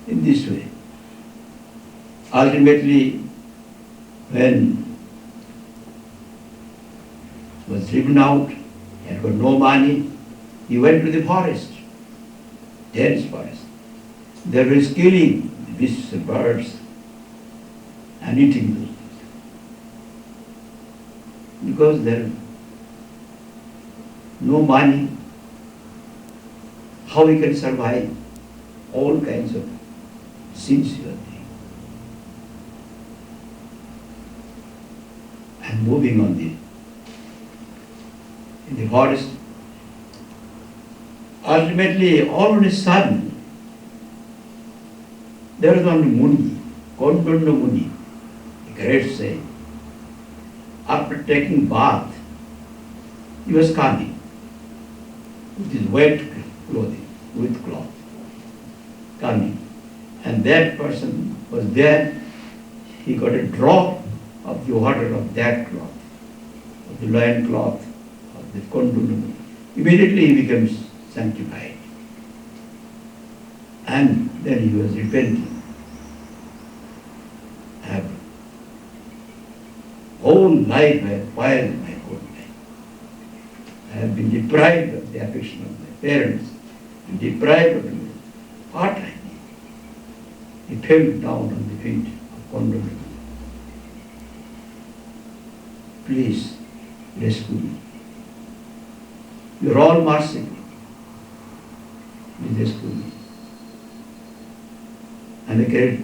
in this way. Ultimately, when he was driven out, he had got no money, he went to the forest, dense forest. There was killing the beasts and birds and eating those things. Because there is no money, how we can survive? All kinds of sins you are doing. And moving on in the forest, ultimately all of a sudden, there was one Muni, Kondunda Muni, a great saint. After taking bath, he was coming with his wet clothing, with cloth, coming. And that person was there, he got a drop of the water of that cloth, of the loin cloth, of the Kondunda Muni. Immediately he becomes sanctified. And then he was repenting. I have whole life I have spoiled my whole life. I have been deprived of the affection of my parents, and deprived of the what I need. He fell down on the feet of Kondunda. Please rescue me. You are all merciful. Please rescue me. And I get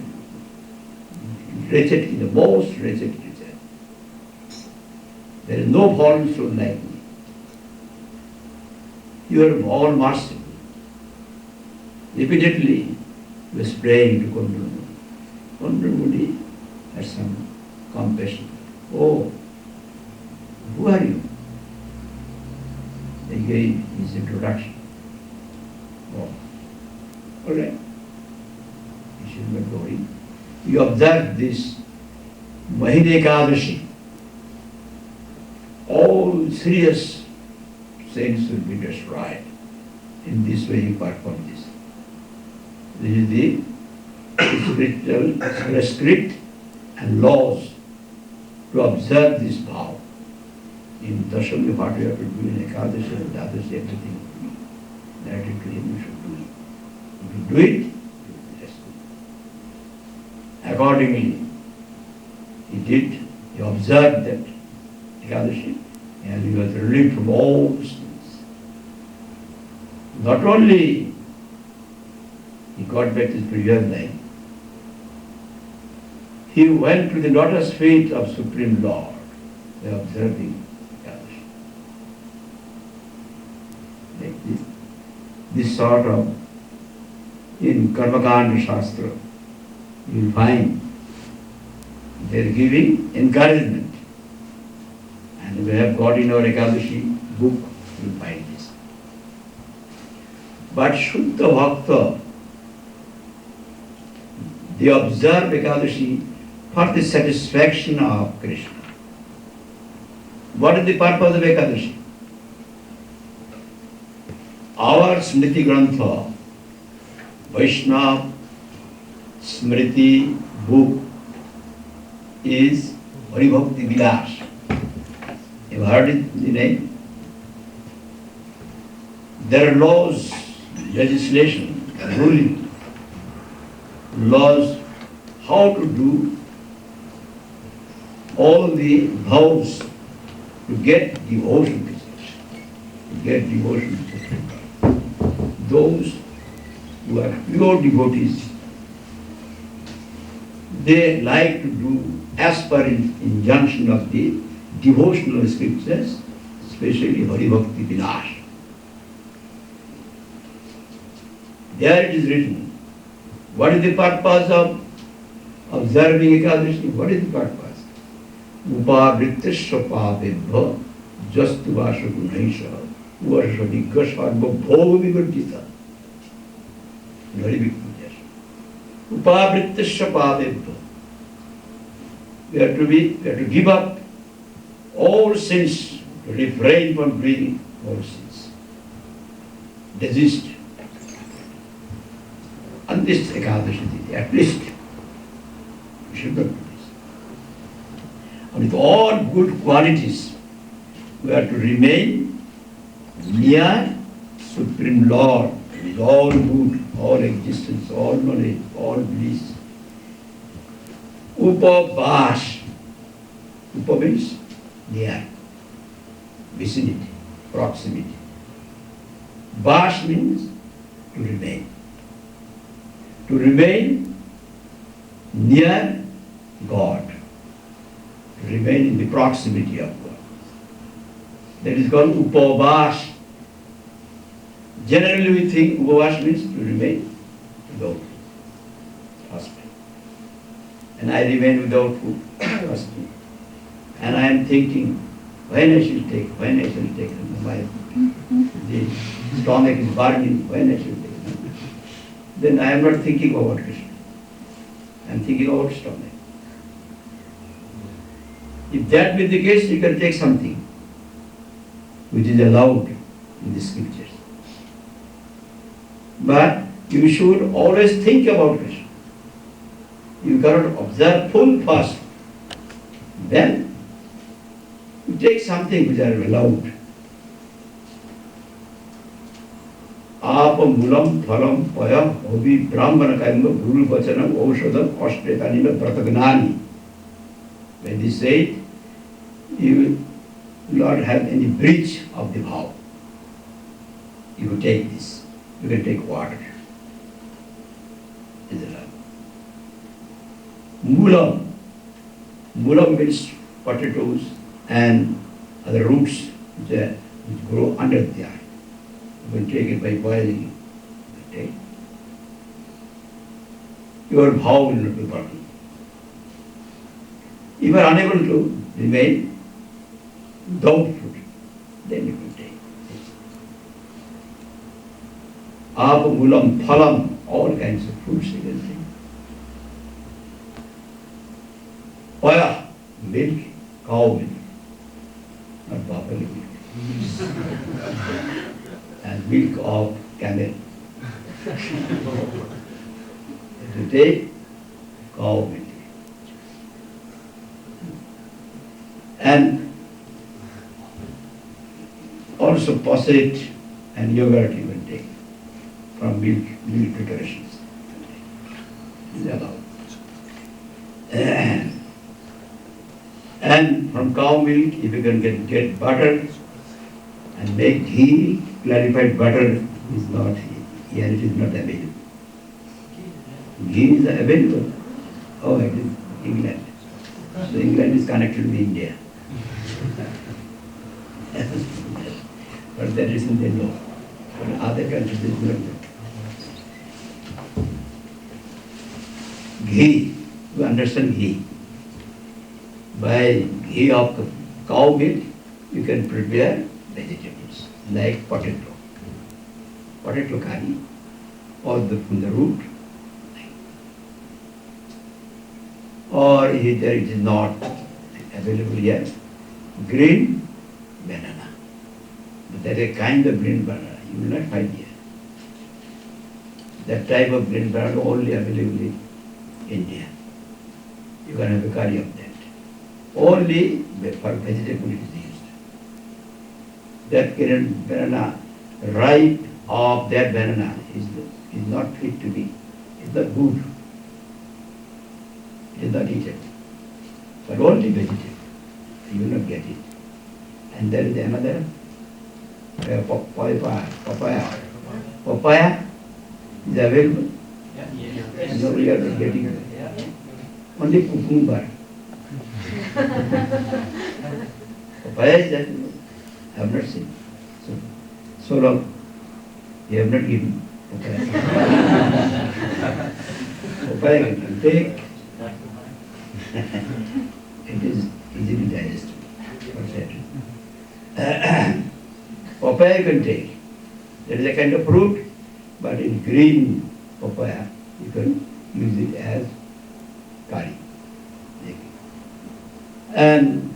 wretched, the most wretched creature. There is no fallen soul like me. You are all merciful. Immediately, he was praying to Kondunda Muni. Kondunda Muni had some compassion. Oh, who are you? He gave his introduction. Oh, all right. You should not worry. You observe this Mohini Ekadashi. All serious sins will be destroyed. In this way you perform this. This is the spiritual script and laws to observe this vow. In Dashami, what you have to do in Ekadashi and Dadashi, everything. That you claim you should do it. If you do it, you will be rescued. Accordingly, he did, he observed that Ekadashi, and he was relieved from all sins. Not only he got back his previous life, he went to the lotus feet of Supreme Lord by observing Ekadashi. Like this. This sort of, in Karmakanda Shastra, you will find they are giving encouragement. And we have got in our Ekadashi book, you will find this. But Shuddha Bhakta, they observe Ekadashi for the satisfaction of Krishna. What is the purpose of Ekadashi? Our Smriti Grantha, Vaishnava Smriti book is Hari Bhakti Vilas. You heard it, the name? There are laws, legislation, ruling, laws, how to do all the vows to get devotion to Krishna, to get devotion to Krishna. Those who are pure devotees, they like to do as per injunction of the devotional scriptures, especially Hari Bhakti Vilas. There it is written, what is the purpose of observing Ekadashi? What is the purpose? Upavrittasya papebhya jastu vasha gunaisha varsha digga sarva bhova vivarjita. Very big pujas. Upavrittasya papebhya. We have to give up all sins, to refrain from doing all sins. Desist. on this Ekadashi Tithi, at least. We should not do this. And with all good qualities, we are to remain near Supreme Lord, with all good, all existence, all knowledge, all bliss. Upavash. Upa means near, vicinity, proximity. Vash means to remain. To remain near God. To remain in the proximity of God. That is called upavash. Generally we think upavash means to remain without husband. And I remain without food, husband. And I am thinking, when I shall take, and the stomach is burning, when I shall take. Then I am not thinking about Krishna. I am thinking about stomach. If that be the case, you can take something which is allowed in the scriptures. But you should always think about Krishna. You cannot observe full fast. Then you take something which are allowed. Apa mulam phalam paya hobi brahmana kaima guru vachanam aushadam ashtatanima pratagnani. When they say it, you will not have any breach of the vow. You will take this. You can take water. Is allowed. Mulam. Mulam means potatoes and other roots which grow under the earth. You can take it by boiling. You can take. Your vow will not be broken. If you are unable to remain without food, then you can take. Apa, mulam, phalam, all kinds of fruits you can take. Paya, milk, cow milk, not buffalo milk. And milk of camel. To take cow milk. And also posset and yogurt you can take from milk preparations. Is allowed. And from cow milk, if you can get butter and make ghee, clarified butter is not here, it is not available. Ghee is available. Oh, it is England. So England is connected with India. But that isn't the law. But other countries is not law. Ghee, you understand ghee. By ghee of cow milk, you can prepare vegetables like potato curry, or from the root. Or if there it is not available yet, green banana. But that is a kind of green banana you will not find here. That type of green banana only available in India. You can have a curry of that. Only for vegetable it is used. That green banana, ripe of that banana is not fit to be, is not good. It is not eaten. But only vegetable. You will not get it. And there is another papaya. Papaya is available. No, we are not getting it. Only cucumber. Papaya is available. I have not seen. So long you have not given papaya. Papaya you can take. It is easily digestible. Papaya you can take. There is a kind of fruit, but in green papaya you can use it as curry. And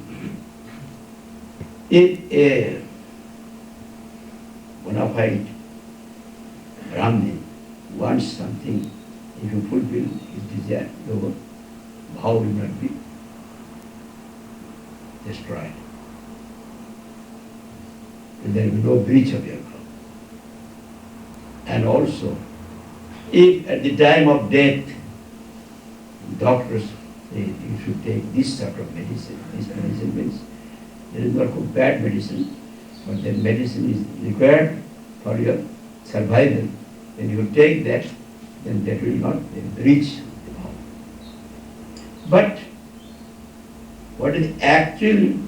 if a bona fide Brahmin wants something if you fulfill his desire, your vow will not be destroyed. There will be no breach of your vow. And also, if at the time of death, doctors say you should take this sort of medicine, this medicine means there is not a bad medicine, but that medicine is required for your survival. When you take that, then that will not breach the vow. But what is actual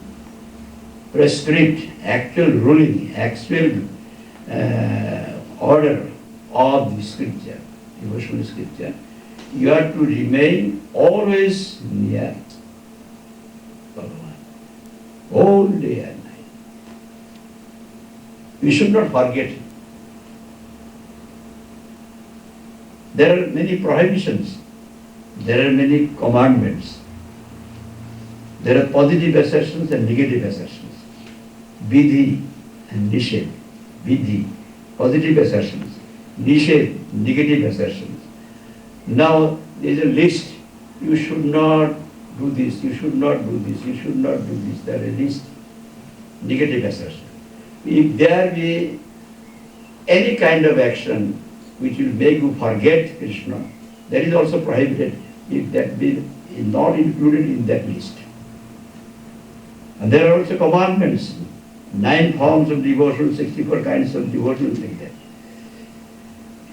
prescribed, actual ruling, actual order of the scripture, devotional scripture, you are to remain always near Bhagavan, all day and night. We should not forget. There are many prohibitions, there are many commandments, there are positive assertions and negative assertions. Vidhi and nishedh. Vidhi, positive assertions. Nishedh, negative assertions. Now there is a list. You should not do this, you should not do this, you should not do this. There is a list. Negative assertion. If there be any kind of action which will make you forget Krishna, that is also prohibited if that be not included in that list. And there are also commandments, 9 forms of devotion, 64 kinds of devotion, like that.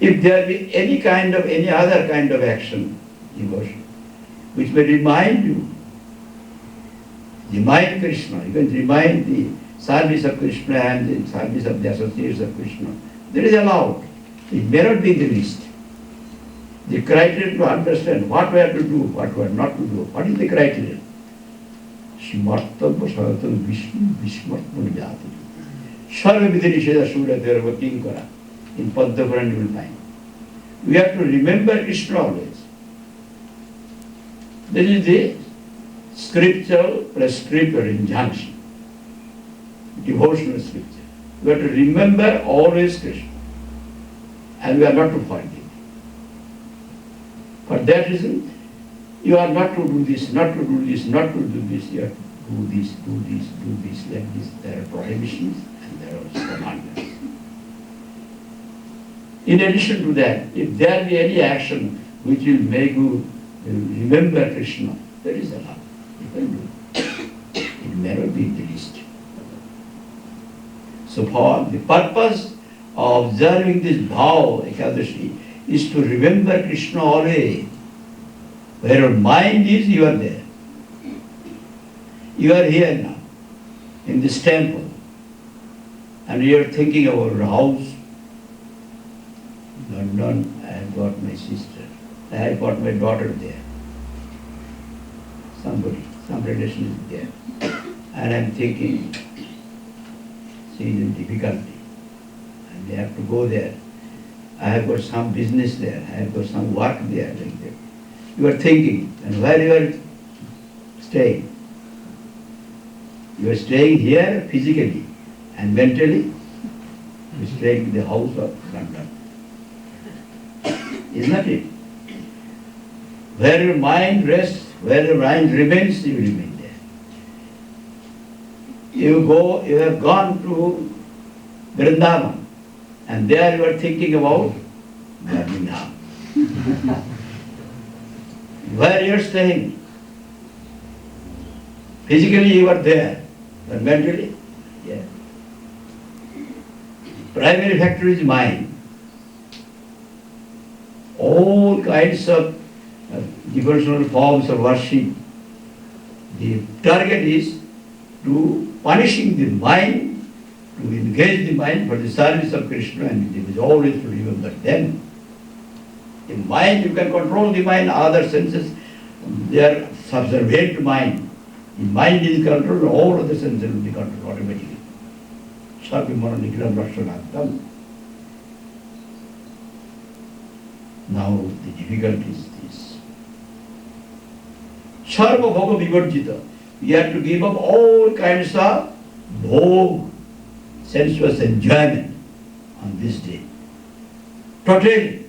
If there be any other kind of action, devotion, which may remind you, remind Krishna, you can remind the service of Krishna and the service of the associates of Krishna, that is allowed. It may not be in the list. The criteria to understand what we have to do, what we are not to do. What is the criteria? Smartabha Savatam Vishnu Vishmartman Jati. Sarva Vidhi Nisheda Surya Dharma Kinkara. In Padma Puran you will find. We have to remember Krishna always. This is the scriptural prescriptive injunction. Devotional scripture. We have to remember always Krishna. And we are not to forget. For that reason, you are not to do this, not to do this, not to do this. You have to do this, do this, do this, like this. There are prohibitions and there are also commandments. In addition to that, if there be any action which will make you remember Krishna, that is allowed. You can do it. It may not be in the list. So for the purpose of observing this vow, Ekadashi, is to remember Krishna always. Where your mind is, you are there. You are here now, in this temple, and you are thinking about your house. London, I have got my sister. I have got my daughter there. Somebody, some relation is there. And I am thinking, she is in difficulty. And they have to go there. I have got some business there. I have got some work there, like that. You are thinking, and where you are staying? You are staying here physically, and mentally, you are staying in the house of London. Isn't that it? Where your mind rests, where your mind remains, you remain there. You have gone to Vrindavan, and there you are thinking about Birmingham. Where you are staying? Physically you are there, but mentally, yeah. Primary factor is mind. All kinds of devotional forms of worship. The target is to punishing the mind, to engage the mind for the service of Krishna, and it is always to remember them. The mind, you can control the mind, other senses, they are subservient to mind. The mind is controlled, all other senses will be controlled automatically. Sarvimana Nikiram Rakshanantam. Now the difficulty is this. Sarva Bhoga Vivarjita. You have to give up all kinds of bhog, sensuous enjoyment on this day. Totally.